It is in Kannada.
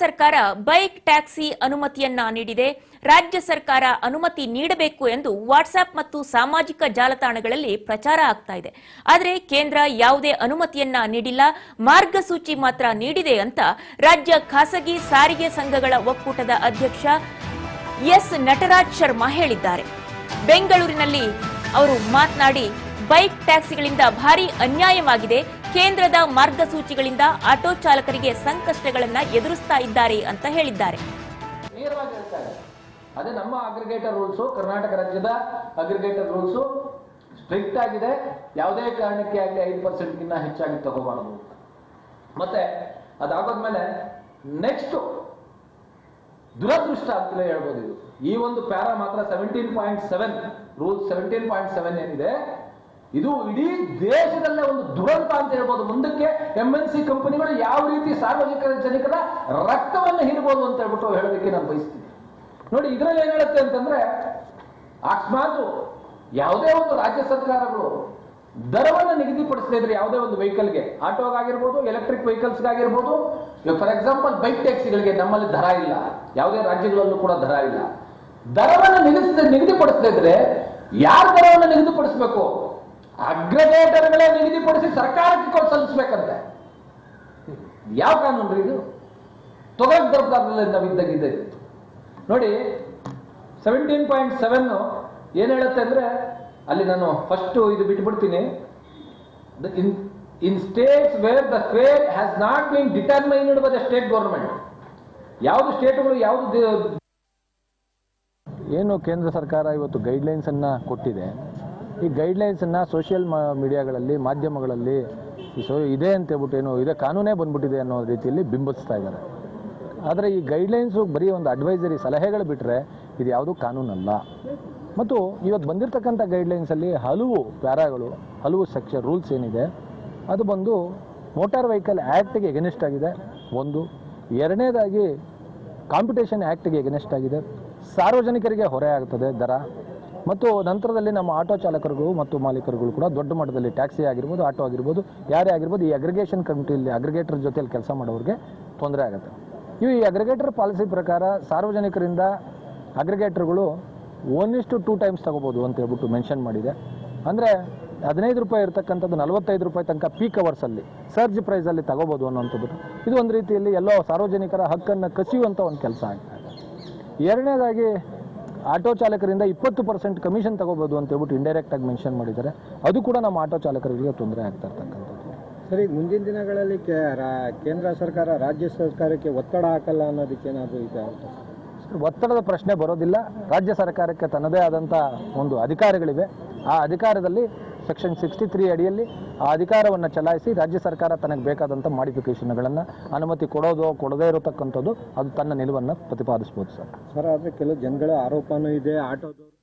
ಸರ್ಕಾರ ಬೈಕ್ ಟ್ಯಾಕ್ಸಿ ಅನುಮತಿಯನ್ನ ನೀಡಿದೆ. ರಾಜ್ಯ ಸರ್ಕಾರ ಅನುಮತಿ ನೀಡಬೇಕು ಎಂದು ವಾಟ್ಸ್ಆಪ್ ಮತ್ತು ಸಾಮಾಜಿಕ ಜಾಲತಾಣಗಳಲ್ಲಿ ಪ್ರಚಾರ ಆಗ್ತಾ ಇದೆ. ಆದರೆ ಕೇಂದ್ರ ಯಾವುದೇ ಅನುಮತಿಯನ್ನ ನೀಡಿಲ್ಲ, ಮಾರ್ಗಸೂಚಿ ಮಾತ್ರ ನೀಡಿದೆ ಅಂತ ರಾಜ್ಯ ಖಾಸಗಿ ಸಾರಿಗೆ ಸಂಘಗಳ ಒಕ್ಕೂಟದ ಅಧ್ಯಕ್ಷ ಎಸ್ ನಟರಾಜ್ ಶರ್ಮಾ ಹೇಳಿದ್ದಾರೆ. ಬೆಂಗಳೂರಿನಲ್ಲಿ ಅವರು ಮಾತನಾಡಿ, ಬೈಕ್ ಟ್ಯಾಕ್ಸಿಗಳಿಂದ ಭಾರಿ ಅನ್ಯಾಯವಾಗಿದೆ, ಕೇಂದ್ರದ ಮಾರ್ಗಸೂಚಿಗಳಿಂದ ಆಟೋ ಚಾಲಕರಿಗೆ ಸಂಕಷ್ಟಗಳನ್ನು ಎದುರಿಸ್ತಾ ಇದ್ದಾರೆ ಅಂತ ಹೇಳಿದ್ದಾರೆ. ಅದೇ ನಮ್ಮ ಅಗ್ರಿಗೇಟರ್ ರೂಲ್ಸ್, ಕರ್ನಾಟಕ ರಾಜ್ಯದ ಅಗ್ರಿಗೇಟರ್ ರೂಲ್ಸ್ ಸ್ಟ್ರಿಕ್ಟ್ ಆಗಿದೆ. ಯಾವುದೇ ಕಾರಣಕ್ಕೆ ಆಗಲಿ 5% ಹೆಚ್ಚಾಗಿ ತಗೋಬಾರದು. ಮತ್ತೆ ಅದಾಗೋದ್ಮೇಲೆ ನೆಕ್ಸ್ಟ್ ದುರದೃಷ್ಟ ಅಂತಲೇ ಹೇಳ್ಬೋದು. ಈ ಒಂದು ಪ್ಯಾರಾ ಮಾತ್ರ 17.7 ರೂಲ್ 17.7 ಏನಿದೆ, ಇದು ಇಡೀ ದೇಶದಲ್ಲೇ ಒಂದು ದುರಂತ ಅಂತ ಹೇಳ್ಬೋದು. ಮುಂದಕ್ಕೆ MNC ಕಂಪನಿಗಳು ಯಾವ ರೀತಿ ಸಾರ್ವಜನಿಕರ ರಕ್ತವನ್ನು ಹೀರಬಹುದು ಅಂತ ಹೇಳ್ಬಿಟ್ಟು ಹೇಳೋದಕ್ಕೆ ನಾನು ಬಯಸ್ತೀನಿ. ನೋಡಿ, ಇದರಲ್ಲಿ ಏನ್ ಹೇಳುತ್ತೆ ಅಂತಂದ್ರೆ, ಅಕಸ್ಮಾತ್ ಯಾವುದೇ ಒಂದು ರಾಜ್ಯ ಸರ್ಕಾರಗಳು ದರವನ್ನು ನಿಗದಿಪಡಿಸದೇ ಇದ್ರೆ ಯಾವುದೇ ಒಂದು ವೆಹಿಕಲ್ಗೆ, ಆಟೋಗಾಗಿರ್ಬೋದು, ಎಲೆಕ್ಟ್ರಿಕ್ ವೆಹಿಕಲ್ಸ್ಗಾಗಿರ್ಬೋದು, ಫಾರ್ ಎಕ್ಸಾಂಪಲ್ ಬೈಕ್ ಟ್ಯಾಕ್ಸಿಗಳಿಗೆ ನಮ್ಮಲ್ಲಿ ದರ ಇಲ್ಲ, ಯಾವುದೇ ರಾಜ್ಯಗಳಲ್ಲೂ ಕೂಡ ದರ ಇಲ್ಲ. ದರವನ್ನು ನಿಗದಿಪಡಿಸದೇ ಇದ್ರೆ ಯಾರು ದರವನ್ನು ನಿಗದಿಪಡಿಸಬೇಕು? ಅಗ್ರಿಗೇಟರ್ಗಳೇ ನಿಗದಿಪಡಿಸಿ ಸರ್ಕಾರಕ್ಕೆ ಸಲ್ಲಿಸಬೇಕಂತೆ. ಯಾವ ಕಾನೂನು ರೀ ಇದು? ತೊಗಕ್ ದರದಲ್ಲಿ ನಾವಿದ್ದಾಗಿದೆ. ನೋಡಿ, 17.7 ಏನ್ ಹೇಳುತ್ತೆ ಅಂದ್ರೆ, ಅಲ್ಲಿ ನಾನು ಫಸ್ಟ್ ಇದು ಬಿಟ್ಬಿಡ್ತೀನಿ. In states where the fare has not been determined by the state government. ಯಾವುದು ಸ್ಟೇಟ್ಗಳು ಯಾವುದು ಏನು ಕೇಂದ್ರ ಸರ್ಕಾರ ಇವತ್ತು ಗೈಡ್ಲೈನ್ಸ್ ಅನ್ನ ಕೊಟ್ಟಿದೆ, ಈ ಗೈಡ್ಲೈನ್ಸ್ ಅನ್ನ ಸೋಷಿಯಲ್ ಮೀಡಿಯಾಗಳಲ್ಲಿ, ಮಾಧ್ಯಮಗಳಲ್ಲಿ ಇದೆ ಅಂತ ಹೇಳ್ಬಿಟ್ಟು ಏನು ಇದೆ ಕಾನೂನೇ ಬಂದ್ಬಿಟ್ಟಿದೆ ಅನ್ನೋ ರೀತಿಯಲ್ಲಿ ಬಿಂಬಿಸ್ತಾ ಇದ್ದಾರೆ. ಆದರೆ ಈ ಗೈಡ್ಲೈನ್ಸು ಬರೀ ಒಂದು ಅಡ್ವೈಸರಿ ಸಲಹೆಗಳು ಬಿಟ್ಟರೆ ಇದು ಯಾವುದೂ ಕಾನೂನಲ್ಲ. ಮತ್ತು ಇವತ್ತು ಬಂದಿರತಕ್ಕಂಥ ಗೈಡ್ಲೈನ್ಸಲ್ಲಿ ಹಲವು ಪ್ಯಾರಾಗಳು, ಹಲವು ಸೆಕ್ಷನ್ ರೂಲ್ಸ್ ಏನಿದೆ ಅದು ಬಂದು ಮೋಟಾರ್ ವೆಹಿಕಲ್ ಆ್ಯಕ್ಟ್ಗೆ ಎಗನೆಸ್ಟ್ ಆಗಿದೆ. ಒಂದು. ಎರಡನೇದಾಗಿ ಕಾಂಪಿಟೇಷನ್ ಆ್ಯಕ್ಟ್ಗೆ ಎಗನೆಸ್ಟ್ ಆಗಿದೆ. ಸಾರ್ವಜನಿಕರಿಗೆ ಹೊರೆ ಆಗ್ತದೆ ದರ. ಮತ್ತು ನಂತರದಲ್ಲಿ ನಮ್ಮ ಆಟೋ ಚಾಲಕರಿಗೂ ಮತ್ತು ಮಾಲೀಕರುಗಳು ಕೂಡ ದೊಡ್ಡ ಮಟ್ಟದಲ್ಲಿ ಟ್ಯಾಕ್ಸಿ ಆಗಿರ್ಬೋದು, ಆಟೋ ಆಗಿರ್ಬೋದು, ಯಾರೇ ಆಗಿರ್ಬೋದು, ಈ ಅಗ್ರಿಗೇಷನ್ ಕಮಿಟಿಯಲ್ಲಿ ಅಗ್ರಿಗೇಟರ್ ಜೊತೆಯಲ್ಲಿ ಕೆಲಸ ಮಾಡೋರಿಗೆ ತೊಂದರೆ ಆಗುತ್ತೆ. ಈ ಅಗ್ರಿಗೇಟರ್ ಪಾಲಿಸಿ ಪ್ರಕಾರ ಸಾರ್ವಜನಿಕರಿಂದ ಅಗ್ರಿಗೇಟರ್ಗಳು 1:2 ಟೈಮ್ಸ್ ತಗೋಬೋದು ಅಂತ ಹೇಳ್ಬಿಟ್ಟು ಮೆನ್ಷನ್ ಮಾಡಿದೆ. ಅಂದರೆ 15 ರೂಪಾಯಿ ಇರ್ತಕ್ಕಂಥದ್ದು 45 ರೂಪಾಯಿ ತನಕ ಪೀಕ್ ಅವರ್ಸಲ್ಲಿ ಸರ್ಜ್ ಪ್ರೈಸಲ್ಲಿ ತಗೋಬೋದು ಅನ್ನೋಂಥದ್ದು. ಇದು ಒಂದು ರೀತಿಯಲ್ಲಿ ಎಲ್ಲೋ ಸಾರ್ವಜನಿಕರ ಹಕ್ಕನ್ನು ಕಸಿಯುವಂಥ ಒಂದು ಕೆಲಸ ಆಗ್ತಾ ಇದೆ. ಎರಡನೇದಾಗಿ ಆಟೋ ಚಾಲಕರಿಂದ 20% ಕಮಿಷನ್ ತಗೋಬೋದು ಅಂತ ಹೇಳ್ಬಿಟ್ಟು ಇಂಡೈರೆಕ್ಟಾಗಿ ಮೆನ್ಷನ್ ಮಾಡಿದ್ದಾರೆ. ಅದು ಕೂಡ ನಮ್ಮ ಆಟೋ ಚಾಲಕರಿಗೆ ತೊಂದರೆ ಆಗ್ತಾ ಇರ್ತಕ್ಕಂಥದ್ದು. ಸರಿ, ಮುಂದಿನ ದಿನಗಳಲ್ಲಿ ಕೇಂದ್ರ ಸರ್ಕಾರ ರಾಜ್ಯ ಸರ್ಕಾರಕ್ಕೆ ಒತ್ತಡ ಹಾಕಲ್ಲ ಅನ್ನೋದಕ್ಕೇನಾದರೂ ಇದೆ ಅಂತ? ಒತ್ತಡದ ಪ್ರಶ್ನೆ ಬರೋದಿಲ್ಲ. ರಾಜ್ಯ ಸರ್ಕಾರಕ್ಕೆ ತನ್ನದೇ ಆದಂಥ ಒಂದು ಅಧಿಕಾರಗಳಿವೆ. ಆ ಅಧಿಕಾರದಲ್ಲಿ ಸೆಕ್ಷನ್ 63 ಅಡಿಯಲ್ಲಿ ಆ ಅಧಿಕಾರವನ್ನು ಚಲಾಯಿಸಿ ರಾಜ್ಯ ಸರ್ಕಾರ ತನಗೆ ಬೇಕಾದಂಥ ಮಾಡಿಫಿಕೇಷನ್ಗಳನ್ನು ಅನುಮತಿ ಕೊಡೋದು ಕೊಡದೇ ಇರತಕ್ಕಂಥದ್ದು ಅದು ತನ್ನ ನಿಲುವನ್ನು ಪ್ರತಿಪಾದಿಸ್ಬೋದು ಸರ್. ಆದರೆ ಕೆಲವು ಜನಗಳ ಆರೋಪನೂ ಇದೆ, ಆಟೋದವರು